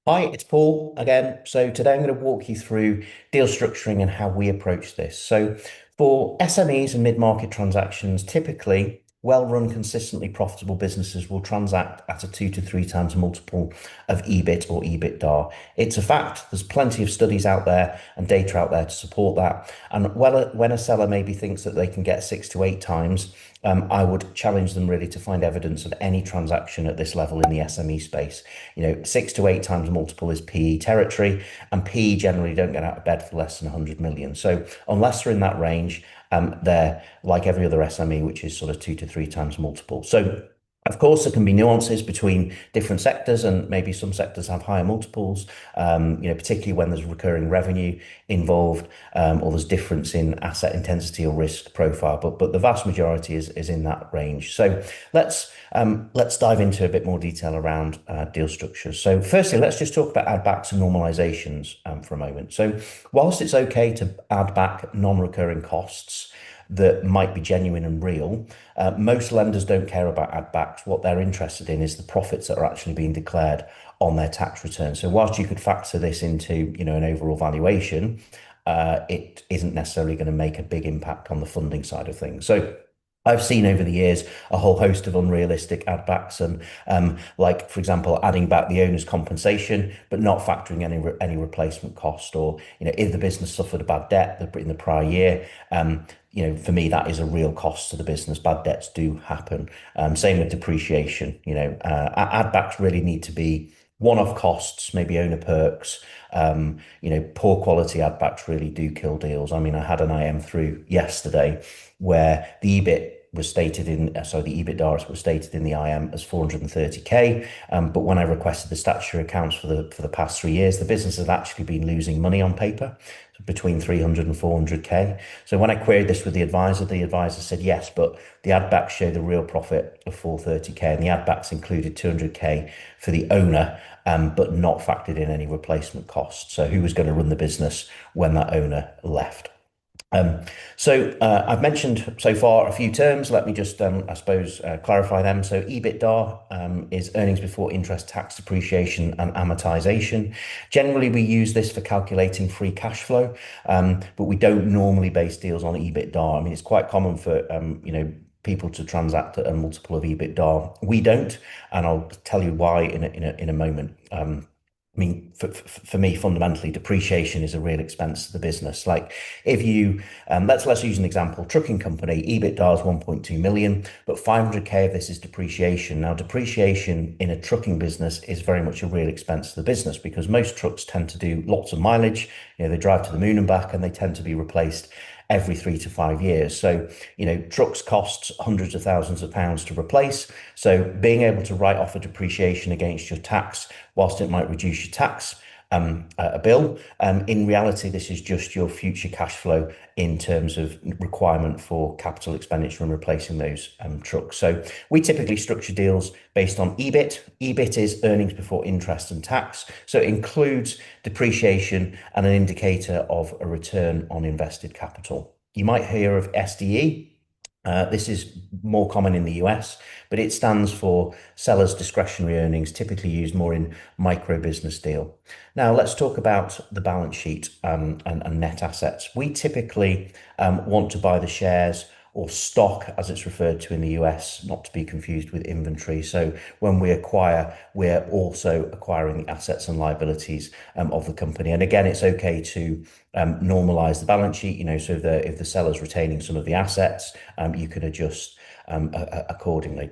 Hi, it's Paul again. So today I'm going to walk you through deal structuring and how we approach this. So for SMEs and mid-market transactions, typically well-run, consistently profitable businesses will transact at a 2 to 3 times multiple of EBIT or EBITDA. It's a fact. There's plenty of studies out there and data out there to support that. And when a seller maybe thinks that they can get 6 to 8 times, I would challenge them really to find evidence of any transaction at this level in the SME space. 6 to 8 times multiple is PE territory, and PE generally don't get out of bed for less than 100 million. So unless they're in that range, they're like every other SME, which is sort of 2 to 3 times multiple. So of course, there can be nuances between different sectors, and maybe some sectors have higher multiples, particularly when there's recurring revenue involved, or there's difference in asset intensity or risk profile. But the vast majority is in that range. So let's dive into a bit more detail around deal structures. So firstly, let's just talk about add backs and normalizations for a moment. So whilst it's okay to add back non-recurring costs that might be genuine and real, most lenders don't care about add backs. What they're interested in is the profits that are actually being declared on their tax return. So whilst you could factor this into, an overall valuation, it isn't necessarily going to make a big impact on the funding side of things. So I've seen over the years a whole host of unrealistic add backs, and like, for example, adding back the owner's compensation but not factoring any replacement cost, or if the business suffered a bad debt in the prior year. For me, that is a real cost to the business. Bad debts do happen. Same with depreciation. Add backs really need to be one-off costs, maybe owner perks. Poor quality add backs really do kill deals. I mean, I had an IM through yesterday where the EBITDA was stated in the IM as 430k. But when I requested the statutory accounts for the past 3 years, the business had actually been losing money on paper, between 300 and 400k. So when I queried this with the advisor said yes, but the add backs show the real profit of 430k, and the add backs included 200k for the owner, but not factored in any replacement costs. So who was going to run the business when that owner left? I've mentioned so far a few terms. Let me just, I suppose, clarify them. So EBITDA is earnings before interest, tax, depreciation, and amortization. Generally, we use this for calculating free cash flow, but we don't normally base deals on EBITDA. I mean, it's quite common for, people to transact at a multiple of EBITDA. We don't, and I'll tell you why in a moment. For me, fundamentally, depreciation is a real expense to the business. Like if you, let's use an example, trucking company, EBITDA is 1.2 million, but 500k of this is depreciation. Now, depreciation in a trucking business is very much a real expense to the business because most trucks tend to do lots of mileage. They drive to the moon and back, and they tend to be replaced every 3 to 5 years. So, trucks costs hundreds of thousands of pounds to replace. So being able to write off a depreciation against your tax, whilst it might reduce your tax a bill, in reality, this is just your future cash flow in terms of requirement for capital expenditure and replacing those trucks. So we typically structure deals based on EBIT. EBIT is earnings before interest and tax. So it includes depreciation and an indicator of a return on invested capital. You might hear of SDE. This is more common in the US, but it stands for seller's discretionary earnings, typically used more in micro business deal. Now, let's talk about the balance sheet and net assets. We typically want to buy the shares or stock, as it's referred to in the US, not to be confused with inventory. So when we acquire, we're also acquiring the assets and liabilities of the company. And again, it's okay to normalize the balance sheet. So if the seller's retaining some of the assets, you can adjust accordingly.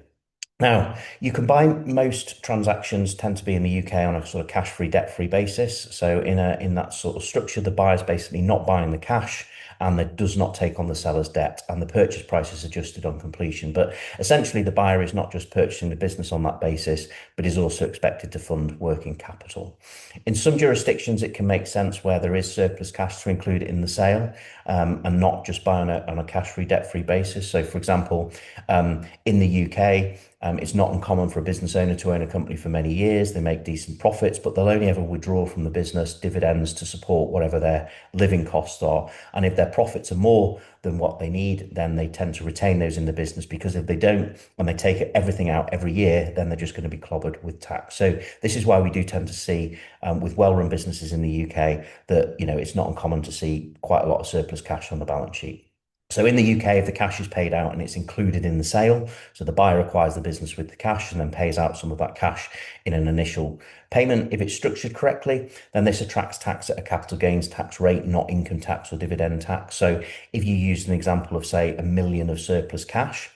Now, you can buy, most transactions tend to be in the UK on a sort of cash-free, debt-free basis. So in that sort of structure, the buyer's basically not buying the cash, and that does not take on the seller's debt, and the purchase price is adjusted on completion. But essentially, the buyer is not just purchasing the business on that basis, but is also expected to fund working capital. In some jurisdictions, it can make sense where there is surplus cash to include it in the sale, and not just buy on a cash-free, debt-free basis. So, for example, in the UK, It's not uncommon for a business owner to own a company for many years. They make decent profits, but they'll only ever withdraw from the business dividends to support whatever their living costs are. And if their profits are more than what they need, then they tend to retain those in the business, because if they don't and they take everything out every year, then they're just going to be clobbered with tax. So this is why we do tend to see with well-run businesses in the UK that, it's not uncommon to see quite a lot of surplus cash on the balance sheet. So in the UK, if the cash is paid out and it's included in the sale, so the buyer acquires the business with the cash and then pays out some of that cash in an initial payment. If it's structured correctly, then this attracts tax at a capital gains tax rate, not income tax or dividend tax. So if you used an example of, say, 1 million of surplus cash,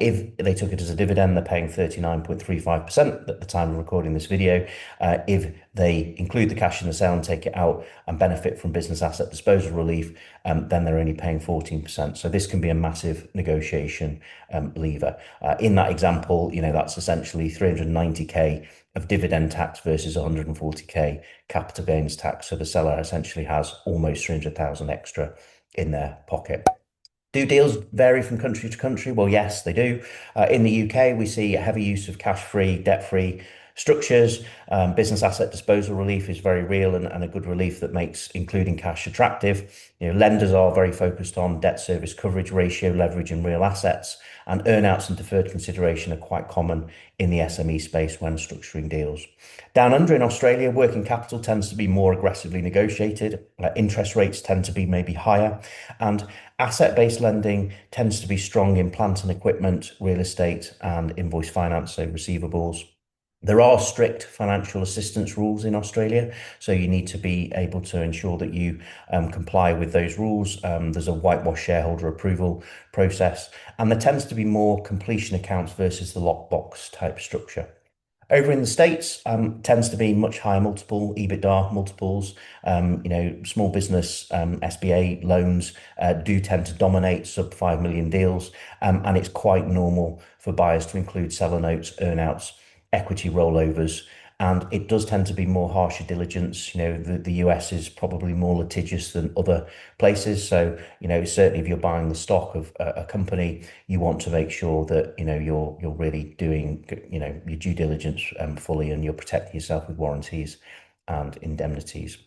if they took it as a dividend, they're paying 39.35% at the time of recording this video. If they include the cash in the sale and take it out and benefit from business asset disposal relief, then they're only paying 14%. So this can be a massive negotiation lever. In that example, that's essentially 390k of dividend tax versus 140k capital gains tax. So the seller essentially has almost 300,000 extra in their pocket. Do deals vary from country to country? Well, yes, they do. In the UK, we see a heavy use of cash-free, debt-free structures. Business asset disposal relief is very real and a good relief that makes including cash attractive. Lenders are very focused on debt service coverage ratio, leverage, and real assets. And earnouts and deferred consideration are quite common in the SME space when structuring deals. Down under in Australia, working capital tends to be more aggressively negotiated. Interest rates tend to be maybe higher, and asset-based lending tends to be strong in plant and equipment, real estate, and invoice finance, so receivables. There are strict financial assistance rules in Australia, so you need to be able to ensure that you comply with those rules. There's a whitewash shareholder approval process, and there tends to be more completion accounts versus the lockbox type structure. Over in the States, tends to be much higher multiple EBITDA multiples. Small business SBA loans do tend to dominate sub 5 million deals, and it's quite normal for buyers to include seller notes, earnouts, equity rollovers, and it does tend to be more harsher diligence. The US is probably more litigious than other places. So, certainly if you're buying the stock of a company, you want to make sure that, you're really doing, your due diligence fully, and you're protecting yourself with warranties and indemnities.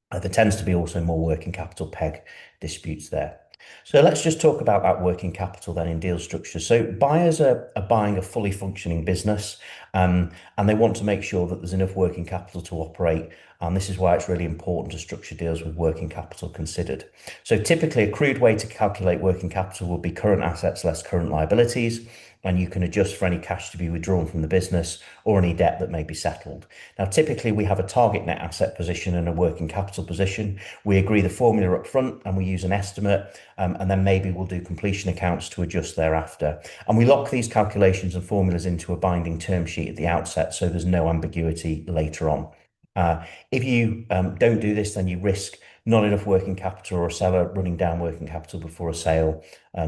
There tends to be also more working capital peg disputes there. So let's just talk about that working capital then in deal structures. So buyers are buying a fully functioning business, and they want to make sure that there's enough working capital to operate. And this is why it's really important to structure deals with working capital considered. So typically a crude way to calculate working capital will be current assets less current liabilities, and you can adjust for any cash to be withdrawn from the business or any debt that may be settled. Now, typically we have a target net asset position and a working capital position. We agree the formula up front and we use an estimate, and then maybe we'll do completion accounts to adjust thereafter. And we lock these calculations and formulas into a binding term sheet at the outset, so there's no ambiguity later on. If you don't do this, then you risk not enough working capital or a seller running down working capital before a sale.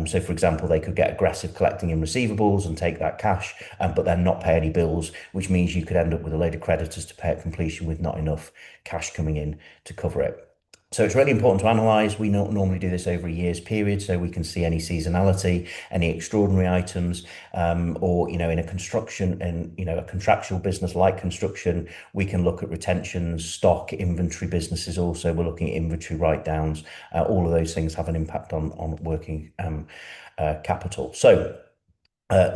So, for example, they could get aggressive collecting in receivables and take that cash, but then not pay any bills, which means you could end up with a load of creditors to pay at completion with not enough cash coming in to cover it. So it's really important to analyse. We normally do this over a year's period, so we can see any seasonality, any extraordinary items, or in a construction and a contractual business like construction, we can look at retentions, stock, inventory businesses. Also, we're looking at inventory write-downs. All of those things have an impact on working capital. So. I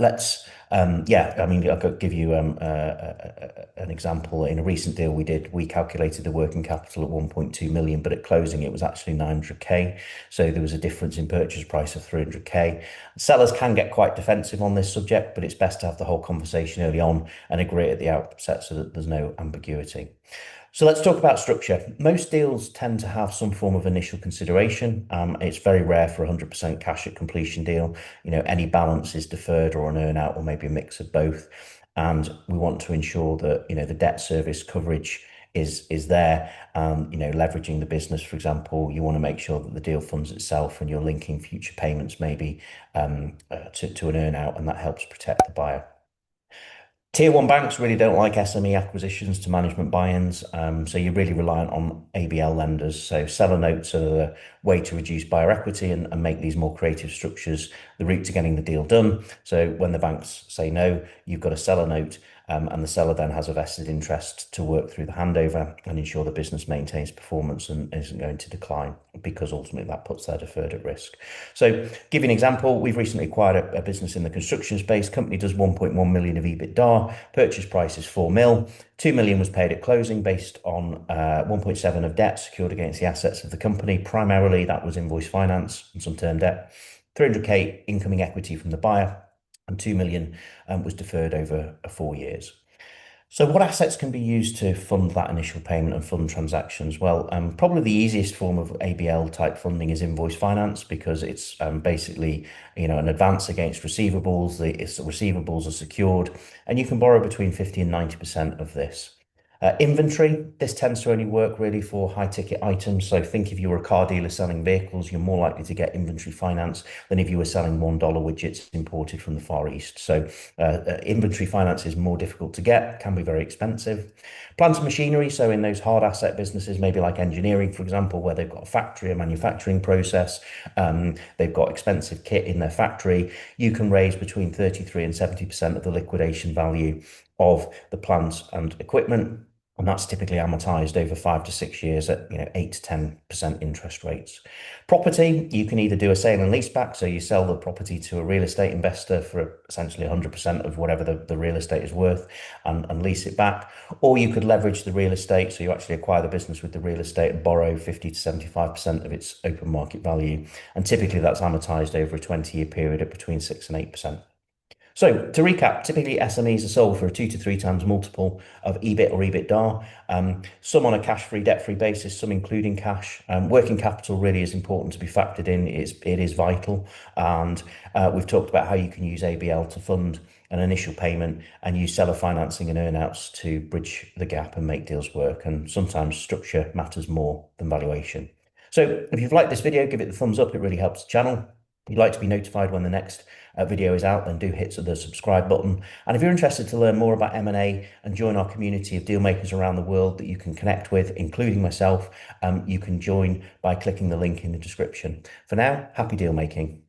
could give you an example. In a recent deal we did, we calculated the working capital at 1.2 million, but at closing it was actually 900k. So there was a difference in purchase price of 300k. Sellers can get quite defensive on this subject, but it's best to have the whole conversation early on and agree at the outset so that there's no ambiguity. So let's talk about structure. Most deals tend to have some form of initial consideration. It's very rare for 100% cash at completion deal. Any balance is deferred or an earnout or maybe a mix of both. And we want to ensure that, the debt service coverage is there. Leveraging the business, for example, you want to make sure that the deal funds itself and you're linking future payments maybe to an earnout, and that helps protect the buyer. Tier one banks really don't like SME acquisitions to management buy-ins, so you're really reliant on ABL lenders. So seller notes are the way to reduce buyer equity and make these more creative structures the route to getting the deal done. So when the banks say no, you've got a seller note, and the seller then has a vested interest to work through the handover and ensure the business maintains performance and isn't going to decline, because ultimately that puts their deferred at risk. So, give you an example, we've recently acquired a business in the construction space. Company does 1.1 million of EBITDA. Purchase price is 4 mil. 2 million was paid at closing based on 1.7 of debt secured against the assets of the company. Primarily, that was invoice finance and some term debt. 300k incoming equity from the buyer, and 2 million was deferred over 4 years. So what assets can be used to fund that initial payment and fund transactions? Well, probably the easiest form of ABL type funding is invoice finance, because it's basically, an advance against receivables. Receivables are secured, and you can borrow between 50 and 90% of this. Inventory, this tends to only work really for high ticket items. So think if you were a car dealer selling vehicles, you're more likely to get inventory finance than if you were selling $1 widgets imported from the Far East. So inventory finance is more difficult to get, can be very expensive. Plant and machinery, so in those hard asset businesses, maybe like engineering, for example, where they've got a factory, a manufacturing process, they've got expensive kit in their factory, you can raise between 33 and 70% of the liquidation value of the plant and equipment. And that's typically amortized over 5 to 6 years at 8 to 10% interest rates. Property, you can either do a sale and lease back, so you sell the property to a real estate investor for essentially 100% of whatever the real estate is worth, and lease it back. Or you could leverage the real estate, so you actually acquire the business with the real estate and borrow 50 to 75% of its open market value. And typically that's amortized over a 20-year period at between 6 and 8%. So to recap, typically SMEs are sold for a 2 to 3 times multiple of EBIT or EBITDA, some on a cash-free, debt-free basis, some including cash. Working capital really is important to be factored in. It is vital. And we've talked about how you can use ABL to fund an initial payment and use seller financing and earnouts to bridge the gap and make deals work. And sometimes structure matters more than valuation. So if you've liked this video, give it the thumbs up. It really helps the channel. If you'd like to be notified when the next video is out, then do hit the subscribe button. And if you're interested to learn more about M&A and join our community of deal makers around the world that you can connect with, including myself, you can join by clicking the link in the description. For now, happy deal making.